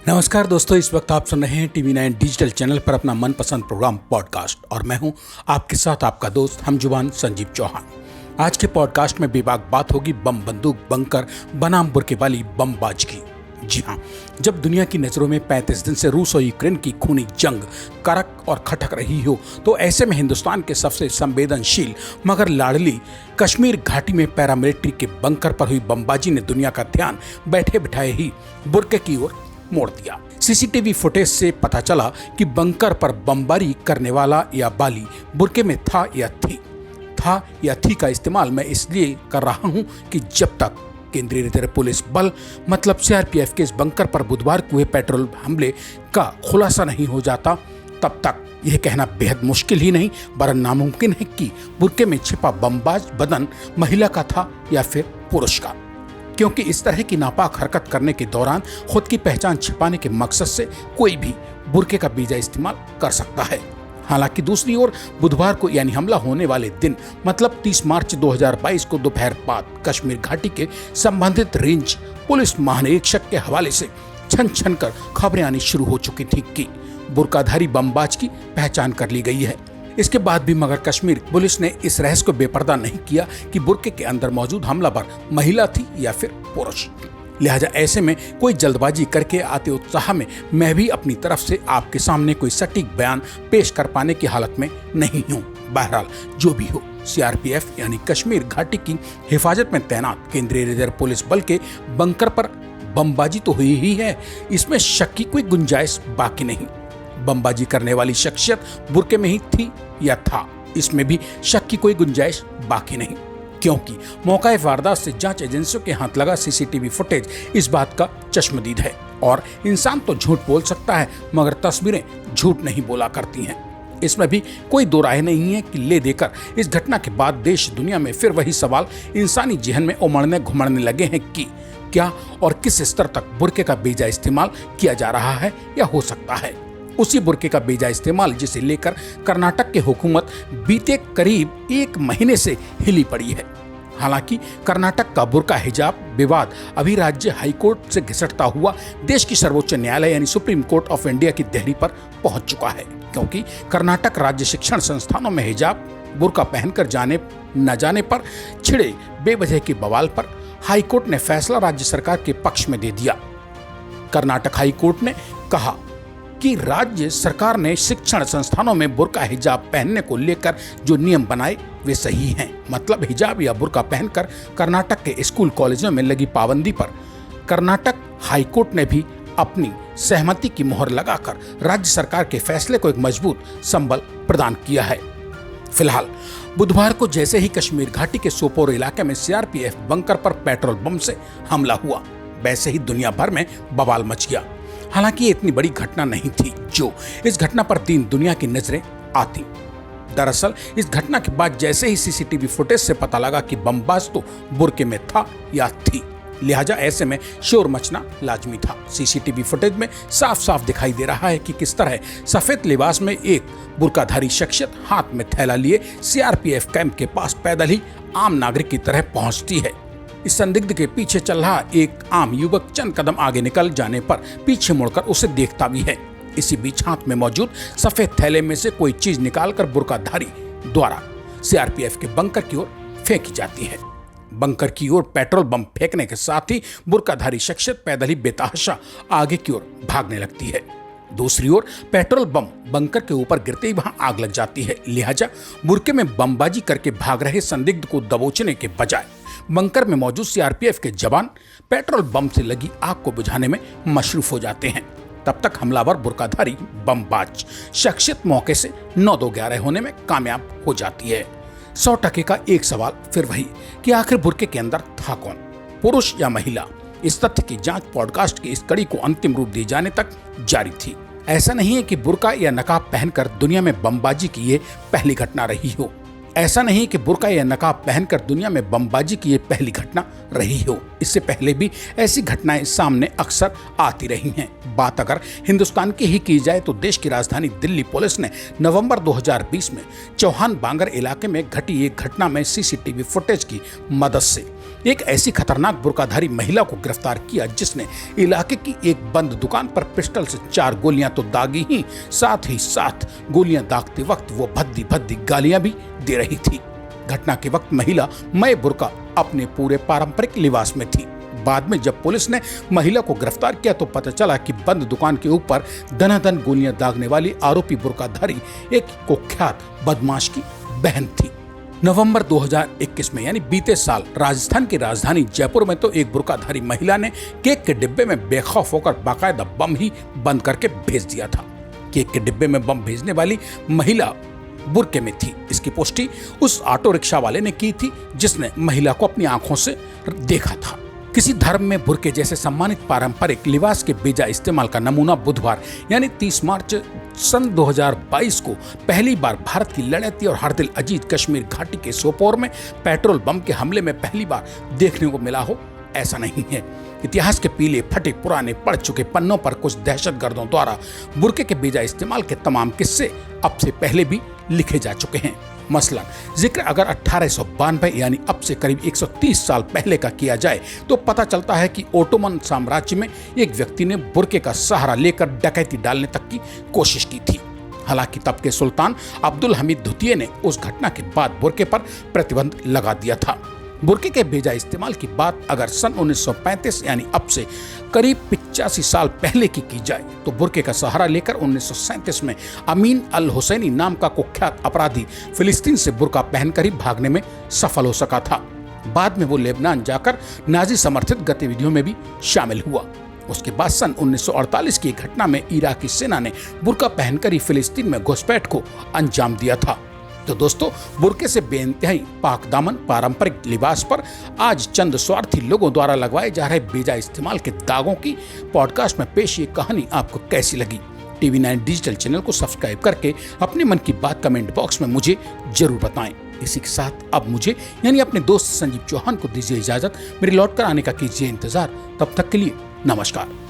नमस्कार दोस्तों, इस वक्त आप सुन रहे हैं TV9 डिजिटल चैनल पर अपना मनपसंद प्रोग्राम पॉडकास्ट और मैं हूं आपके साथ आपका दोस्त हमजुबान संजीव चौहान। आज के पॉडकास्ट में बेबाक बात होगी बम बंदूक बंकर बनाम बुर्के वाली बमबाज की। जी हाँ, जब दुनिया की नज़रों में 35 दिन से रूस और यूक्रेन की खूनी जंग करक और खटक रही हो, तो ऐसे में हिंदुस्तान के सबसे संवेदनशील मगर लाडली कश्मीर घाटी में पैरामिलिट्री के बंकर पर हुई बमबाजी ने दुनिया का ध्यान बैठे बिठाए ही बुर्के की ओर मोड़ दिया। सीसीटीवी फुटेज से पता चला कि बंकर पर बमबारी करने वाला या बाली बुर्के में था या थी का इस्तेमाल मैं इसलिए कर रहा हूं कि जब तक केंद्रीय रिजर्व पुलिस बल मतलब सीआरपीएफ के इस बंकर पर बुधवार को हुए पेट्रोल हमले का खुलासा नहीं हो जाता, तब तक यह कहना बेहद मुश्किल ही नहीं वरन नामुमकिन है कि बुर्के में छिपा बमबाज बदन महिला का था या फिर पुरुष का, क्योंकि इस तरह की नापाक हरकत करने के दौरान खुद की पहचान छिपाने के मकसद से कोई भी बुर्के का बीजा इस्तेमाल कर सकता है। हालांकि दूसरी ओर बुधवार को यानी हमला होने वाले दिन मतलब 30 मार्च 2022 को दोपहर बाद कश्मीर घाटी के संबंधित रेंज पुलिस महानिरीक्षक के हवाले से छन छन कर खबरें आनी शुरू हो चुकी थी कि बुर्काधारी बमबाज की पहचान कर ली गई है। इसके बाद भी मगर कश्मीर पुलिस ने इस रहस्य को बेपर्दा नहीं किया कि बुर्के के अंदर मौजूद हमलावर महिला थी या फिर पुरुष। लिहाजा ऐसे में कोई जल्दबाजी करके आते उत्साह में मैं भी अपनी तरफ से आपके सामने कोई सटीक बयान पेश कर पाने की हालत में नहीं हूँ। बहरहाल जो भी हो, सीआरपीएफ यानी कश्मीर घाटी की हिफाजत में तैनात केंद्रीय रिजर्व पुलिस बल के बंकर पर बमबाजी तो हुई ही है, इसमें शक की कोई गुंजाइश बाकी नहीं। बमबाजी करने वाली शख्सियत बुर्के में ही थी या था, इसमें भी शक की कोई गुंजाइश बाकी नहीं, क्योंकि मौका वारदात से जांच एजेंसियों के हाथ लगा सीसीटीवी फुटेज इस बात का चश्मदीद है। और इंसान तो झूठ बोल सकता है मगर तस्वीरें झूठ नहीं बोला करती हैं। इसमें भी कोई दो राय नहीं है कि ले देकर इस घटना के बाद देश दुनिया में फिर वही सवाल इंसानी जहन में उमड़ने घुमड़ने लगे हैं कि क्या और किस स्तर तक बुर्के का बेजा इस्तेमाल किया जा रहा है या हो सकता है। उसी बुर्के का बेजा इस्तेमाल जिसे लेकर कर्नाटक की हुकूमत बीते करीब 1 महीने से हिली पड़ी है। हालांकि कर्नाटक का बुर्का हिजाब विवाद अभी राज्य हाईकोर्ट से घिसटता हुआ देश की सर्वोच्च न्यायालय यानी सुप्रीम कोर्ट ऑफ इंडिया की देहरी पर पहुंच चुका है, क्योंकि कर्नाटक राज्य शिक्षण संस्थानों में हिजाब बुर्का पहनकर जाने न जाने पर छिड़े बेवजह के बवाल पर हाईकोर्ट ने फैसला राज्य सरकार के पक्ष में दे दिया। कर्नाटक हाईकोर्ट ने कहा कि राज्य सरकार ने शिक्षण संस्थानों में बुर्का हिजाब पहनने को लेकर जो नियम बनाए वे सही हैं। मतलब हिजाब या बुर्का पहनकर कर्नाटक के स्कूल कॉलेजों में लगी पाबंदी पर कर्नाटक हाईकोर्ट ने भी अपनी सहमति की मोहर लगाकर राज्य सरकार के फैसले को एक मजबूत संबल प्रदान किया है। फिलहाल बुधवार को जैसे ही कश्मीर घाटी के सोपोर इलाके में सीआरपीएफ बंकर पर पेट्रोल बम से हमला हुआ, वैसे ही दुनिया भर में बवाल मच गया। हालांकि ये इतनी बड़ी घटना नहीं थी जो इस घटना पर दीन दुनिया की नजरें आती। दरअसल इस घटना के बाद जैसे ही सीसीटीवी फुटेज से पता लगा कि बमबाज तो बुर्के में था या थी, लिहाजा ऐसे में शोर मचना लाजमी था। सीसीटीवी फुटेज में साफ साफ दिखाई दे रहा है कि किस तरह सफेद लिबास में एक बुर्काधारी शख्सियत हाथ में थैला लिए सीआरपीएफ कैंप के पास पैदल ही आम नागरिक की तरह पहुंचती है। इस संदिग्ध के पीछे चल रहा एक आम युवक चंद कदम आगे निकल जाने पर पीछे मुड़कर उसे देखता भी है। इसी बीच हाथ में मौजूद सफेद थैले में से कोई चीज निकालकर बुर्काधारी द्वारा सीआरपीएफ के बंकर की ओर फेंकी जाती है। बंकर की ओर पेट्रोल बम फेंकने के साथ ही बुर्काधारी शख्सियत पैदल ही बेतहाशा आगे की ओर भागने लगती है। दूसरी ओर पेट्रोल बम बंकर के ऊपर गिरते ही वहां आग लग जाती है। लिहाजा बुर्के में बमबाजी करके भाग रहे संदिग्ध को दबोचने के बजाय बंकर में मौजूद सीआरपीएफ के जवान पेट्रोल बम से लगी आग को बुझाने में मशरूफ हो जाते हैं। तब तक हमलावर बुर्काधारी बमबाज शख्सियत मौके से 9-2-11 होने में कामयाब हो जाती है। 100% का एक सवाल फिर वही कि आखिर बुर्के के अंदर था कौन, पुरुष या महिला। इस तथ्य की जांच पॉडकास्ट की इस कड़ी को अंतिम रूप दिए जाने तक जारी थी। ऐसा नहीं है कि बुर्का या नकाब पहनकर दुनिया में बमबाजी की ये पहली घटना रही हो। ऐसा नहीं कि बुर्का या नकाब पहनकर दुनिया में बमबाजी की ये पहली घटना रही हो। इससे पहले भी ऐसी घटनाएं सामने अक्सर आती रही हैं। बात अगर हिंदुस्तान की ही की जाए तो देश की राजधानी दिल्ली पुलिस ने नवंबर 2020 में चौहान बांगर इलाके में घटी एक घटना में सीसीटीवी फुटेज की मदद से एक ऐसी खतरनाक बुर्काधारी महिला को गिरफ्तार किया जिसने इलाके की एक बंद दुकान पर पिस्टल से 4 गोलियां तो दागी ही साथ गोलियां दागते वक्त वो भद्दी भद्दी गालियां भी दे रही थी। घटना के वक्त महिला मय बुर्का अपने पूरे पारंपरिक लिबास में थी। बाद में जब पुलिस ने महिला को गिरफ्तार किया तो पता चला कि बंद दुकान के ऊपर दनादन गोलियां दागने वाली आरोपी बुर्काधारी एक कुख्यात बदमाश की बहन थी। नवंबर 2021 में यानी बीते साल राजस्थान की राजधानी जयपुर में तो एक बुर्काधारी महिला ने केक के डिब्बे में बेखौफ होकर बाकायदा बम ही बंद करके भेज दिया था। केक के डिब्बे में बम भेजने वाली महिला बुर्के में थी। इसकी पुष्टि उस ऑटो रिक्शा वाले ने की थी जिसने महिला को अपनी आंखों से देखा था। किसी धर्म में बुर्के जैसे सम्मानित पारंपरिक लिबास के बेजा इस्तेमाल का नमूना बुधवार यानी 30 मार्च सन 2022 को पहली बार भारत की लड़ैती और हर दिल अजीज कश्मीर घाटी के सोपोर में पेट्रोल बम के हमले में पहली बार देखने को मिला हो, ऐसा नहीं है। इतिहास के पीले फटे पुराने पढ़ चुके पन्नों पर कुछ दहशतगर्दों द्वारा बुर्के के बेजा इस्तेमाल के तमाम किस्से अब से पहले भी लिखे जा चुके हैं। मसलन जिक्र अगर 1892 यानी अब से करीब 130 साल पहले का किया जाए तो पता चलता है कि ओटोमन साम्राज्य में एक व्यक्ति ने बुर्के का सहारा लेकर डकैती डालने तक की कोशिश की थी। हालांकि तब के सुल्तान अब्दुल हमीद द्वितीय ने उस घटना के बाद बुर्के पर प्रतिबंध लगा दिया था। बुर्के के बेजा इस्तेमाल की बात अगर सन 1935 यानी अब से करीब 85 साल पहले की जाए तो बुर्के का सहारा लेकर 1937 में अमीन अल हुसैनी नाम का कुख्यात अपराधी फिलिस्तीन से बुर्का पहनकर ही भागने में सफल हो सका था। बाद में वो लेबनान जाकर नाजी समर्थित गतिविधियों में भी शामिल हुआ। उसके बाद सन 1948 की घटना में इराकी सेना ने बुर्का पहनकर ही फिलिस्तीन में घुसपैठ को अंजाम दिया था। तो दोस्तों, बुर्के से बेइंतहाई पाक दामन पारंपरिक लिबास पर आज चंद स्वार्थी लोगों द्वारा लगवाए जा रहे बेजा इस्तेमाल के दागों की पॉडकास्ट में पेश ये कहानी आपको कैसी लगी? TV9 डिजिटल चैनल को सब्सक्राइब करके अपने मन की बात कमेंट बॉक्स में मुझे जरूर बताएं। इसी के साथ अब मुझे यानी अपने दोस्त संजीव चौहान को दीजिए इजाजत। मेरे लौट कर आने का कीजिए इंतजार। तब तक के लिए नमस्कार।